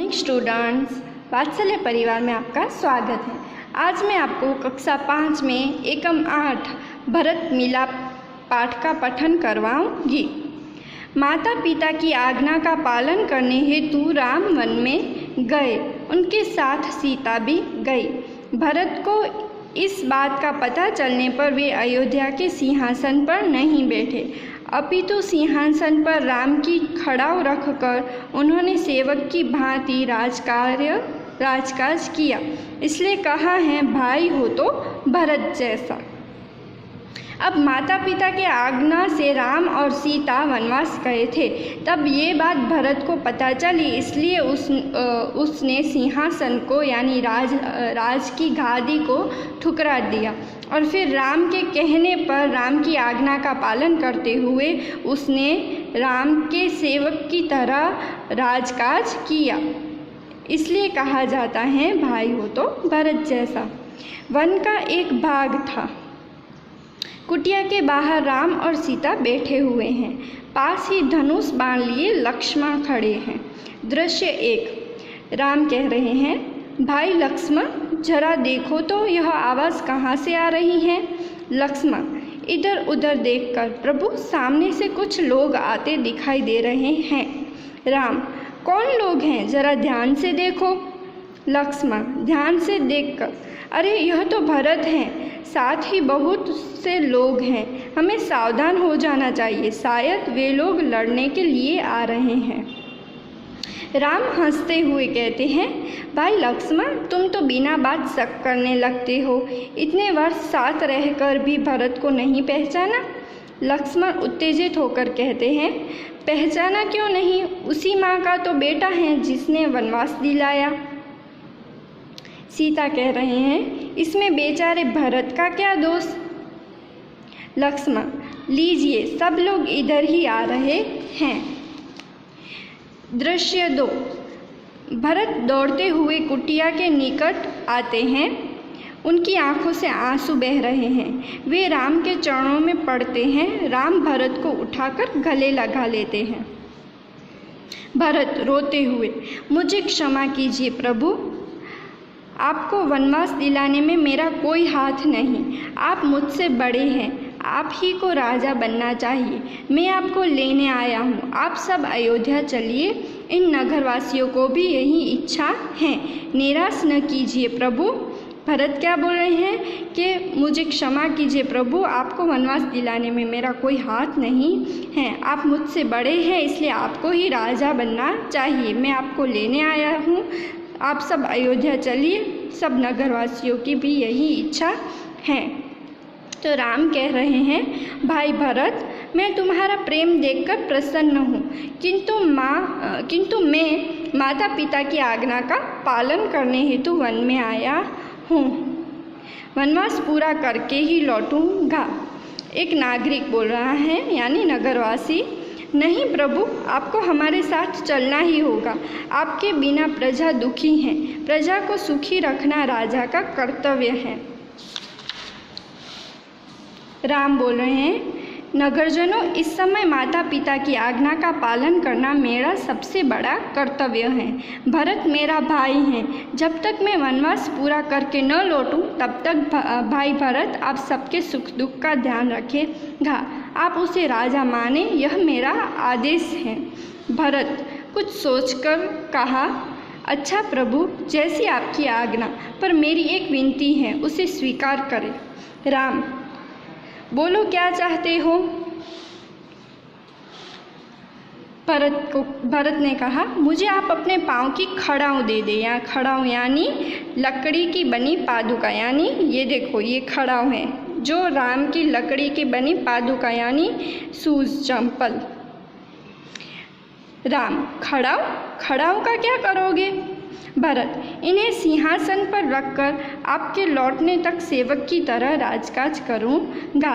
Morning students, वात्सल्य परिवार में आपका स्वागत है। आज मैं आपको कक्षा 5 में एकम 8 भरत मिलाप पाठ का पठन करवाऊंगी। माता पिता की आज्ञा का पालन करने हेतु राम वन में गए, उनके साथ सीता भी गई। भरत को इस बात का पता चलने पर वे अयोध्या के सिंहासन पर नहीं बैठे, अपितु सिंहासन पर राम की खड़ाव रखकर उन्होंने सेवक की भांति राजकाज किया। इसलिए कहा है, भाई हो तो भरत जैसा। अब माता पिता के आज्ञा से राम और सीता वनवास गए थे। तब ये बात भरत को पता चली, इसलिए उसने सिंहासन को यानी राज की गादी को ठुकरा दिया और फिर राम के कहने पर राम की आज्ञा का पालन करते हुए उसने राम के सेवक की तरह राजकाज किया। इसलिए कहा जाता है, भाई हो तो भरत जैसा। वन का एक भाग था। कुटिया के बाहर राम और सीता बैठे हुए हैं। पास ही धनुष बाण लिए लक्ष्मण खड़े हैं। दृश्य 1। राम कह रहे हैं, भाई लक्ष्मण जरा देखो तो यह आवाज़ कहाँ से आ रही है। लक्ष्मण इधर उधर देखकर, प्रभु सामने से कुछ लोग आते दिखाई दे रहे हैं। राम, कौन लोग हैं, जरा ध्यान से देखो। लक्ष्मण ध्यान से देखकर, अरे यह तो भरत हैं, साथ ही बहुत से लोग हैं, हमें सावधान हो जाना चाहिए, शायद वे लोग लड़ने के लिए आ रहे हैं। राम हंसते हुए कहते हैं, भाई लक्ष्मण तुम तो बिना बात शक करने लगते हो। इतने वर्ष साथ रहकर भी भरत को नहीं पहचाना। लक्ष्मण उत्तेजित होकर कहते हैं, पहचाना क्यों नहीं, उसी माँ का तो बेटा है जिसने वनवास दिलाया। सीता कह रहे हैं, इसमें बेचारे भरत का क्या दोष। लक्ष्मण, लीजिए सब लोग इधर ही आ रहे हैं। दृश्य 2। भरत दौड़ते हुए कुटिया के निकट आते हैं। उनकी आंखों से आंसू बह रहे हैं। वे राम के चरणों में पड़ते हैं। राम भरत को उठाकर गले लगा लेते हैं। भरत रोते हुए, मुझे क्षमा कीजिए प्रभु, आपको वनवास दिलाने में मेरा कोई हाथ नहीं। आप मुझसे बड़े हैं, आप ही को राजा बनना चाहिए। मैं आपको लेने आया हूँ, आप सब अयोध्या चलिए। इन नगरवासियों को भी यही इच्छा है, निराश न कीजिए प्रभु। भरत क्या बोल रहे हैं कि मुझे क्षमा कीजिए प्रभु, आपको वनवास दिलाने में मेरा कोई हाथ नहीं है। आप मुझसे बड़े हैं, इसलिए आपको ही राजा बनना चाहिए। मैं आपको लेने आया हूँ, आप सब अयोध्या चलिए। सब नगरवासियों की भी यही इच्छा है। तो राम कह रहे हैं, भाई भरत, मैं तुम्हारा प्रेम देखकर प्रसन्न हूँ, किंतु मैं माता पिता की आज्ञा का पालन करने हेतु वन में आया हूँ। वनवास पूरा करके ही लौटूंगा। एक नागरिक बोल रहा है, यानी नगरवासी, नहीं प्रभु, आपको हमारे साथ चलना ही होगा। आपके बिना प्रजा दुखी है, प्रजा को सुखी रखना राजा का कर्तव्य है। राम बोल रहे हैं, नगरजनों, इस समय माता पिता की आज्ञा का पालन करना मेरा सबसे बड़ा कर्तव्य है। भरत मेरा भाई है, जब तक मैं वनवास पूरा करके न लौटूं तब तक भाई भरत आप सबके सुख दुख का ध्यान रखेगा। आप उसे राजा माने, यह मेरा आदेश है। भरत कुछ सोचकर कहा, अच्छा प्रभु, जैसी आपकी आज्ञा, पर मेरी एक विनती है, उसे स्वीकार करें। राम, बोलो क्या चाहते हो। भरत ने कहा, मुझे आप अपने पाँव की खड़ाऊ दे दें। यहाँ खड़ाऊ यानी लकड़ी की बनी पादुका, यानी ये देखो ये खड़ाऊ है, जो राम की लकड़ी की बनी पादुका यानी शूज, चंपल। राम, खड़ाऊ का क्या करोगे। भरत, इन्हें सिंहासन पर रखकर आपके लौटने तक सेवक की तरह राजकाज करूँगा।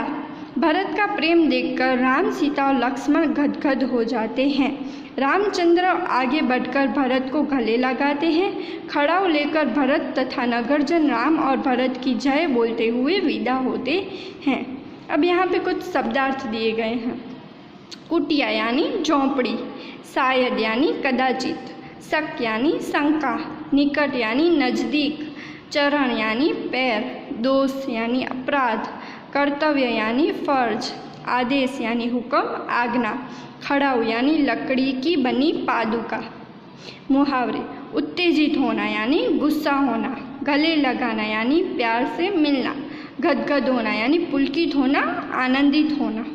भरत का प्रेम देखकर राम, सीता और लक्ष्मण गदगद हो जाते हैं। रामचंद्र आगे बढ़कर भरत को गले लगाते हैं। खड़ाऊ लेकर भरत तथा नगरजन राम और भरत की जय बोलते हुए विदा होते हैं। अब यहाँ पे कुछ शब्दार्थ दिए गए हैं। कुटिया यानी झोंपड़ी, शायद यानी कदाचित, शक यानी शंका, निकट यानी नज़दीक, चरण यानी पैर, दोष यानी अपराध, कर्तव्य यानी फर्ज, आदेश यानी हुक्म, आज्ञा, खड़ाऊ यानी लकड़ी की बनी पादुका। मुहावरे, उत्तेजित होना यानी गुस्सा होना, गले लगाना यानी प्यार से मिलना, गदगद होना यानी पुलकित होना, आनंदित होना।